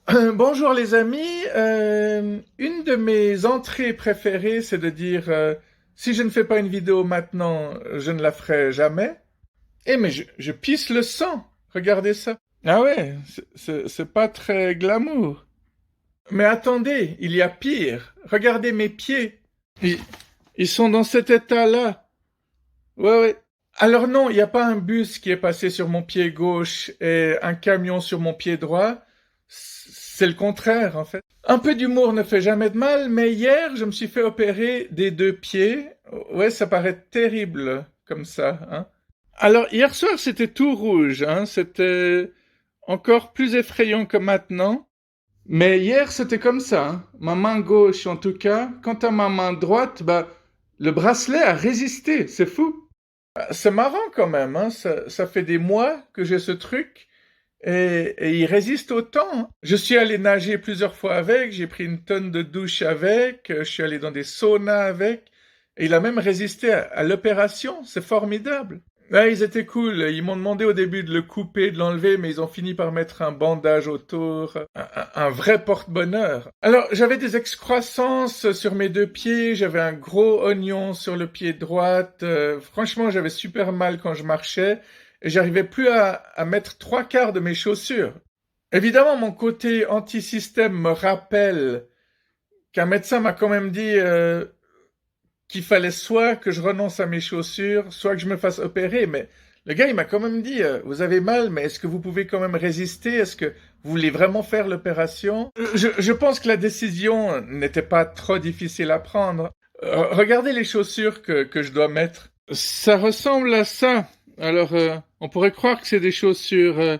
Bonjour les amis. Une de mes entrées préférées, c'est de dire si je ne fais pas une vidéo maintenant, je ne la ferai jamais. Eh mais je pisse le sang. Regardez ça. Ah ouais, c'est pas très glamour. Mais attendez, il y a pire. Regardez mes pieds. Ils, ils sont dans cet état-là. Ouais, ouais. Alors non, il n'y a pas un bus qui est passé sur mon pied gauche et un camion sur mon pied droit. C'est le contraire, en fait. Un peu d'humour ne fait jamais de mal, mais hier, je me suis fait opérer des deux pieds. Ouais, ça paraît terrible comme ça, hein. Alors, hier soir, c'était tout rouge, hein. C'était encore plus effrayant que maintenant. Mais hier, c'était comme ça, hein. Ma main gauche, en tout cas. Quant à ma main droite, bah, le bracelet a résisté. C'est fou. C'est marrant quand même, hein. Ça fait des mois que j'ai ce truc. Et il résiste au temps, hein. Je suis allé nager plusieurs fois avec, j'ai pris une tonne de douches avec, je suis allé dans des saunas avec, et il a même résisté à l'opération, c'est formidable. Ouais, ils étaient cool, ils m'ont demandé au début de le couper, de l'enlever, mais ils ont fini par mettre un bandage autour, un vrai porte-bonheur. Alors, j'avais des excroissances sur mes deux pieds, j'avais un gros oignon sur le pied droit, franchement, j'avais super mal quand je marchais, et j'arrivais plus à mettre trois quarts de mes chaussures. Évidemment, mon côté anti-système me rappelle qu'un médecin m'a quand même dit qu'il fallait soit que je renonce à mes chaussures, soit que je me fasse opérer. Mais le gars, il m'a quand même dit, vous avez mal, mais est-ce que vous pouvez quand même résister? Est-ce que vous voulez vraiment faire l'opération? Je pense que la décision n'était pas trop difficile à prendre. Regardez les chaussures que je dois mettre. Ça ressemble à ça. Alors, on pourrait croire que c'est des chaussures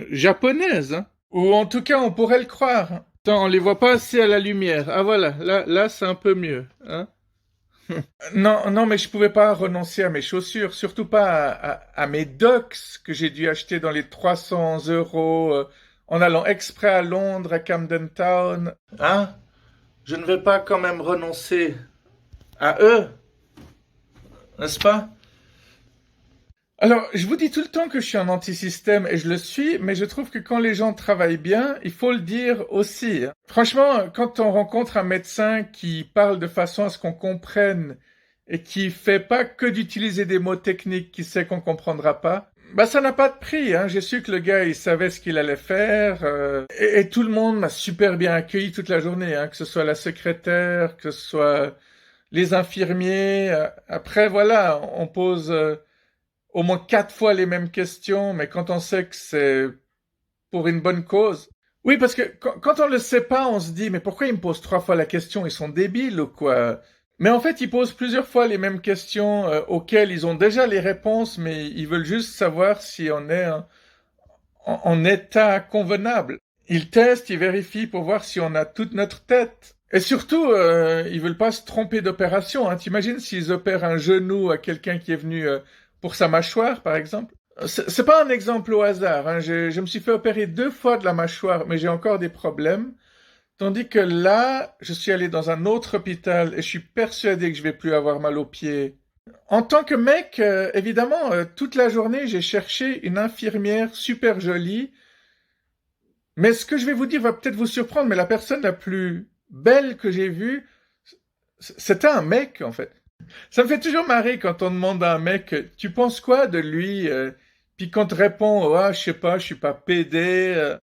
japonaises, hein. Ou en tout cas, on pourrait le croire. Attends, on les voit pas assez à la lumière. Ah voilà, là, c'est un peu mieux, hein. Non, non, mais je pouvais pas renoncer à mes chaussures, surtout pas à mes Docs que j'ai dû acheter dans les 300 euros en allant exprès à Londres, à Camden Town. Hein? Je ne vais pas quand même renoncer à eux, n'est-ce pas? Alors, je vous dis tout le temps que je suis un anti-système et je le suis, mais je trouve que quand les gens travaillent bien, il faut le dire aussi, hein. Franchement, quand on rencontre un médecin qui parle de façon à ce qu'on comprenne et qui fait pas que d'utiliser des mots techniques qu'il sait qu'on comprendra pas, bah ça n'a pas de prix, hein. J'ai su que le gars il savait ce qu'il allait faire et tout le monde m'a super bien accueilli toute la journée, hein, que ce soit la secrétaire, que ce soit les infirmiers. Après voilà, on pose au moins quatre fois les mêmes questions, mais quand on sait que c'est pour une bonne cause. Oui, parce que quand on le sait pas, on se dit, mais pourquoi ils me posent trois fois la question? Ils sont débiles ou quoi? Mais en fait, ils posent plusieurs fois les mêmes questions auxquelles ils ont déjà les réponses, mais ils veulent juste savoir si on est en état convenable. Ils testent, ils vérifient pour voir si on a toute notre tête. Et surtout, ils veulent pas se tromper d'opération, hein. T'imagines s'ils opèrent un genou à quelqu'un qui est venu pour sa mâchoire, par exemple? C'est pas un exemple au hasard, hein. Je me suis fait opérer deux fois de la mâchoire, mais j'ai encore des problèmes. Tandis que là, je suis allé dans un autre hôpital et je suis persuadé que je vais plus avoir mal aux pieds. En tant que mec, évidemment, toute la journée, j'ai cherché une infirmière super jolie. Mais ce que je vais vous dire va peut-être vous surprendre, mais la personne la plus belle que j'ai vue, c'était un mec, en fait. Ça me fait toujours marrer quand on demande à un mec, tu penses quoi de lui? Puis quand on répond, ah, je sais pas, je suis pas pédé.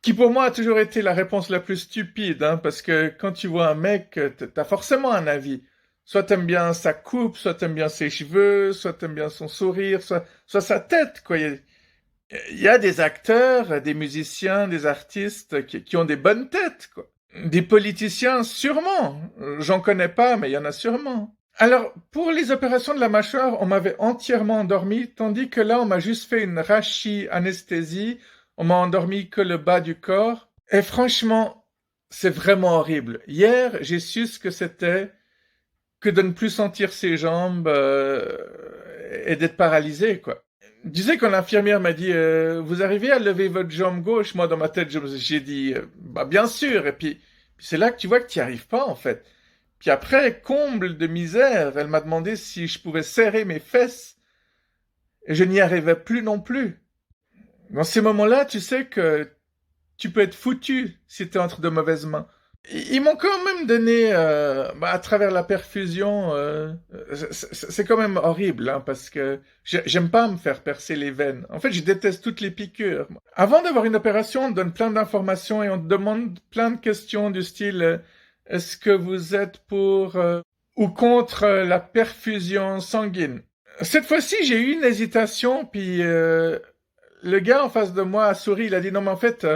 Qui pour moi a toujours été la réponse la plus stupide, hein, parce que quand tu vois un mec, t'as forcément un avis. Soit t'aimes bien sa coupe, soit t'aimes bien ses cheveux, soit t'aimes bien son sourire, soit sa tête, quoi. Il y a des acteurs, des musiciens, des artistes qui ont des bonnes têtes, quoi. Des politiciens, sûrement. J'en connais pas, mais il y en a sûrement. Alors, pour les opérations de la mâchoire, on m'avait entièrement endormi, tandis que là, on m'a juste fait une anesthésie. On m'a endormi que le bas du corps. Et franchement, c'est vraiment horrible. Hier, j'ai su ce que c'était que de ne plus sentir ses jambes et d'être paralysé, quoi. Disais quand l'infirmière m'a dit vous arrivez à lever votre jambe gauche, moi dans ma tête j'ai dit bah bien sûr, et puis c'est là que tu vois que tu n'y arrives pas en fait. Puis après, comble de misère, elle m'a demandé si je pouvais serrer mes fesses et je n'y arrivais plus non plus. Dans ces moments-là, tu sais que tu peux être foutu si t'es entre de mauvaises mains. Ils m'ont quand même donné, à travers la perfusion, c'est quand même horrible, hein, parce que j'aime pas me faire percer les veines. En fait, je déteste toutes les piqûres. Avant d'avoir une opération, on te donne plein d'informations et on te demande plein de questions du style, est-ce que vous êtes pour ou contre la perfusion sanguine? Cette fois-ci, j'ai eu une hésitation, puis le gars en face de moi a souri, il a dit non mais en fait,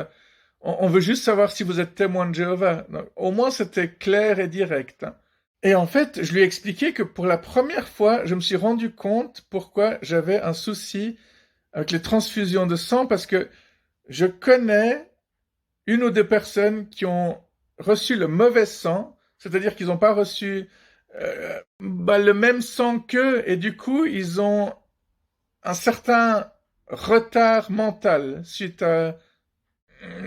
on veut juste savoir si vous êtes témoin de Jéhovah. Donc, au moins c'était clair et direct, hein. Et en fait, je lui ai expliqué que pour la première fois, je me suis rendu compte pourquoi j'avais un souci avec les transfusions de sang, parce que je connais une ou deux personnes qui ont reçu le mauvais sang, c'est-à-dire qu'ils n'ont pas reçu le même sang qu'eux, et du coup, ils ont un certain retard mental suite à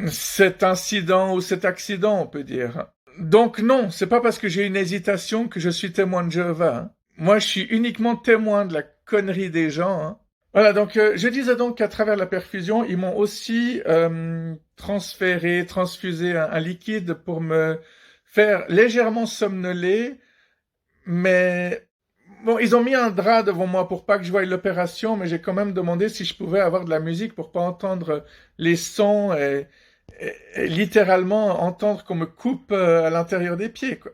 cet incident ou cet accident, on peut dire. Donc non, c'est pas parce que j'ai une hésitation que je suis témoin de Jéhovah, hein. Moi, je suis uniquement témoin de la connerie des gens, hein. Voilà, donc je disais donc qu'à travers la perfusion, ils m'ont aussi transfusé un liquide pour me faire légèrement somnoler, mais bon, ils ont mis un drap devant moi pour pas que je voie l'opération, mais j'ai quand même demandé si je pouvais avoir de la musique pour pas entendre les sons et littéralement entendre qu'on me coupe à l'intérieur des pieds, quoi.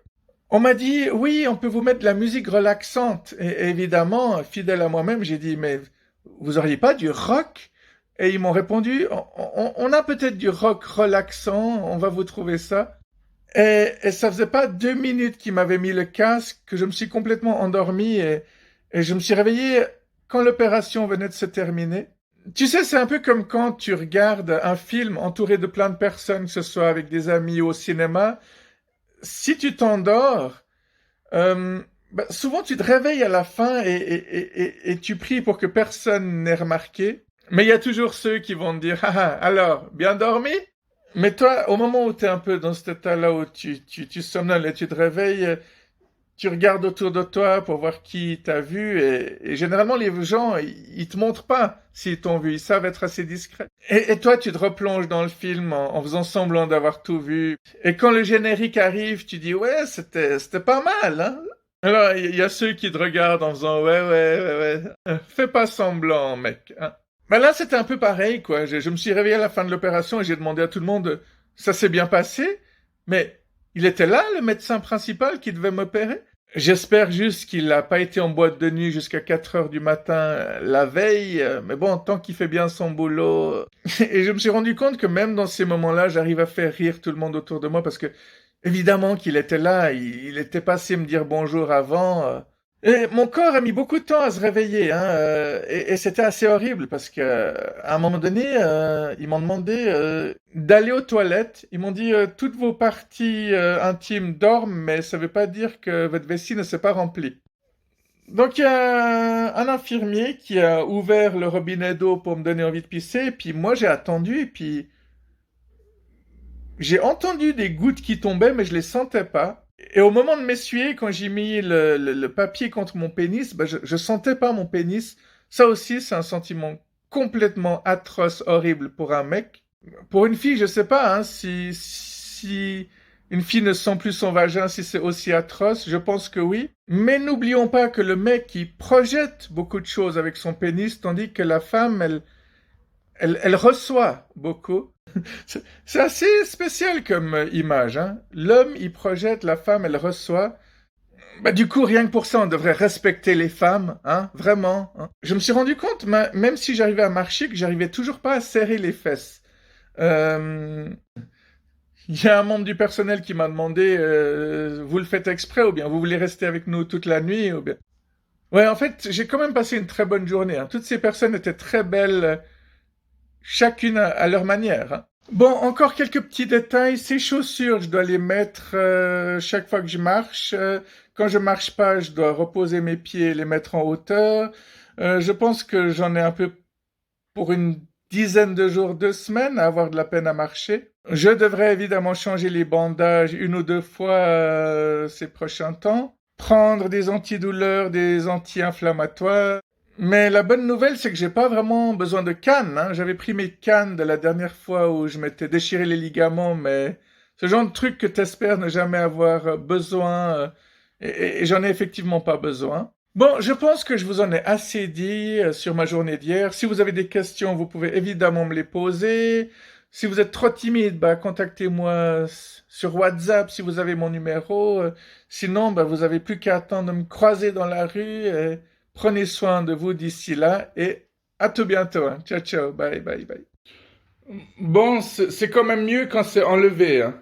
On m'a dit, oui, on peut vous mettre de la musique relaxante. Et évidemment, fidèle à moi-même, j'ai dit, mais vous auriez pas du rock? Et ils m'ont répondu, on a peut-être du rock relaxant, on va vous trouver ça. Et ça faisait pas 2 minutes qu'ils m'avaient mis le casque que je me suis complètement endormi et je me suis réveillé quand l'opération venait de se terminer. Tu sais, c'est un peu comme quand tu regardes un film entouré de plein de personnes, que ce soit avec des amis ou au cinéma. Si tu t'endors, souvent tu te réveilles à la fin et tu pries pour que personne n'ait remarqué. Mais il y a toujours ceux qui vont te dire, ah, ah, alors, bien dormi? Mais toi, au moment où tu es un peu dans cet état-là où tu somnoles et tu te réveilles, tu regardes autour de toi pour voir qui t'a vu et généralement les gens, ils te montrent pas s'ils t'ont vu, ils savent être assez discrets. Et toi, tu te replonges dans le film en faisant semblant d'avoir tout vu. Et quand le générique arrive, tu dis ouais, c'était pas mal, hein. Alors il y a ceux qui te regardent en faisant ouais, ouais, ouais, ouais. Fais pas semblant, mec, hein. Ben là, c'était un peu pareil, quoi. Je me suis réveillé à la fin de l'opération et j'ai demandé à tout le monde, ça s'est bien passé? Mais il était là, le médecin principal qui devait m'opérer? J'espère juste qu'il n'a pas été en boîte de nuit jusqu'à 4 heures du matin la veille, mais bon, tant qu'il fait bien son boulot. Et je me suis rendu compte que même dans ces moments-là, j'arrive à faire rire tout le monde autour de moi parce que, évidemment qu'il était là, il était passé me dire bonjour avant. Et mon corps a mis beaucoup de temps à se réveiller, hein, et c'était assez horrible parce que à un moment donné, ils m'ont demandé d'aller aux toilettes. Ils m'ont dit toutes vos parties intimes dorment, mais ça veut pas dire que votre vessie ne s'est pas remplie. Donc il y a un infirmier qui a ouvert le robinet d'eau pour me donner envie de pisser, et puis moi j'ai attendu, et puis j'ai entendu des gouttes qui tombaient, mais je les sentais pas. Et au moment de m'essuyer, quand j'ai mis le papier contre mon pénis, je sentais pas mon pénis. Ça aussi, c'est un sentiment complètement atroce, horrible pour un mec. Pour une fille, je sais pas, hein, si une fille ne sent plus son vagin, si c'est aussi atroce, je pense que oui. Mais n'oublions pas que le mec, il projette beaucoup de choses avec son pénis, tandis que la femme, elle reçoit beaucoup. C'est assez spécial comme image, hein. L'homme, il projette, la femme, elle reçoit. Du coup, rien que pour ça, on devrait respecter les femmes, hein, vraiment, hein. Je me suis rendu compte, même si j'arrivais à marcher, que j'arrivais toujours pas à serrer les fesses. Il y a un membre du personnel qui m'a demandé, vous le faites exprès ou bien vous voulez rester avec nous toute la nuit ou bien. Ouais, en fait, j'ai quand même passé une très bonne journée, hein. Toutes ces personnes étaient très belles, chacune à leur manière, hein. Bon, encore quelques petits détails. Ces chaussures, je dois les mettre chaque fois que je marche. Quand je marche pas, je dois reposer mes pieds et les mettre en hauteur. Je pense que j'en ai un peu pour une dizaine de jours, 2 semaines, à avoir de la peine à marcher. Je devrais évidemment changer les bandages une ou deux fois ces prochains temps. Prendre des antidouleurs, des anti-inflammatoires. Mais la bonne nouvelle, c'est que j'ai pas vraiment besoin de canne, hein. J'avais pris mes cannes de la dernière fois où je m'étais déchiré les ligaments, mais ce genre de truc que t'espères ne jamais avoir besoin, et j'en ai effectivement pas besoin. Bon, je pense que je vous en ai assez dit sur ma journée d'hier. Si vous avez des questions, vous pouvez évidemment me les poser. Si vous êtes trop timide, bah, contactez-moi sur WhatsApp si vous avez mon numéro. Sinon, bah, vous avez plus qu'à attendre de me croiser dans la rue. Prenez soin de vous d'ici là et à tout bientôt, hein. Ciao, ciao. Bye, bye, bye. Bon, c'est quand même mieux quand c'est enlevé, hein.